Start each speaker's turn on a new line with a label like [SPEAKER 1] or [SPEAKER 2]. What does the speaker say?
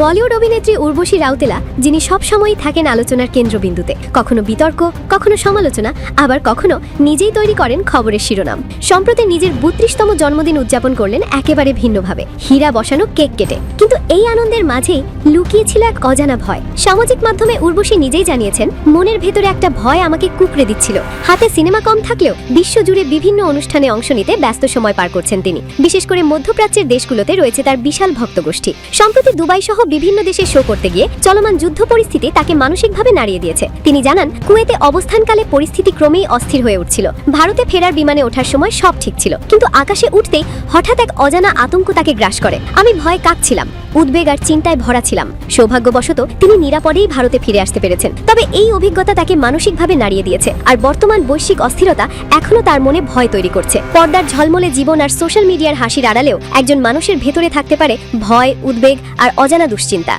[SPEAKER 1] বলিউড অভিনেত্রী উর্বশী রাউতেলা, যিনি সবসময়ই থাকেন আলোচনার কেন্দ্রবিন্দুতে, কখনো বিতর্ক, কখনো সমালোচনা, আবার কখনো নিজেই তৈরি করেন খবরের শিরোনাম। সম্প্রতি নিজের ৩২তম জন্মদিন উদযাপন করলেন একেবারে ভিন্নভাবে, হীরা বসানো কেক কেটে। কিন্তু এই আনন্দের মাঝেই লুকিয়ে ছিল এক অজানা ভয়। সামাজিক মাধ্যমে উর্বশী নিজেই জানিয়েছেন, মনের ভেতরে একটা ভয় আমাকে কুঁকড়ে দিচ্ছিল। হাতে সিনেমা কম থাকলেও বিশ্বজুড়ে বিভিন্ন অনুষ্ঠানে অংশ নিতে ব্যস্ত সময় পার করছেন তিনি। বিশেষ করে মধ্যপ্রাচ্যের দেশগুলোতে রয়েছে তার বিশাল ভক্তগোষ্ঠী। সম্প্রতি দুবাই সহ বিভিন্ন দেশে শো করতে গিয়ে চলমান যুদ্ধ পরিস্থিতি তাকে মানসিকভাবে নাড়িয়ে দিয়েছে। তিনি জানান, কুয়েতে অবস্থানকালে পরিস্থিতি ক্রমেই অস্থির হয়ে উঠছিল। ভারতে ফেরার বিমানে ওঠার সময় সব ঠিক ছিল, কিন্তু আকাশে উঠতেই হঠাৎ এক অজানা আতঙ্ক তাকে গ্রাস করে। আমি ভয়ে কাঁপছিলাম, উদ্বেগ আর চিন্তায় ভরা ছিলাম। সৌভাগ্যবশত তিনি নিরাপদেই ভারতে ফিরে আসতে পেরেছেন। তবে এই অভিজ্ঞতা তাকে মানসিকভাবে নাড়িয়ে দিয়েছে, আর বর্তমান বৈশ্বিক অস্থিরতা এখনো তার মনে ভয় তৈরি করছে। পর্দার ঝলমলে জীবন আর সোশ্যাল মিডিয়ার হাসির আড়ালেও একজন মানুষের ভেতরে থাকতে পারে ভয়, উদ্বেগ আর অজানা দুশ্চিন্তা।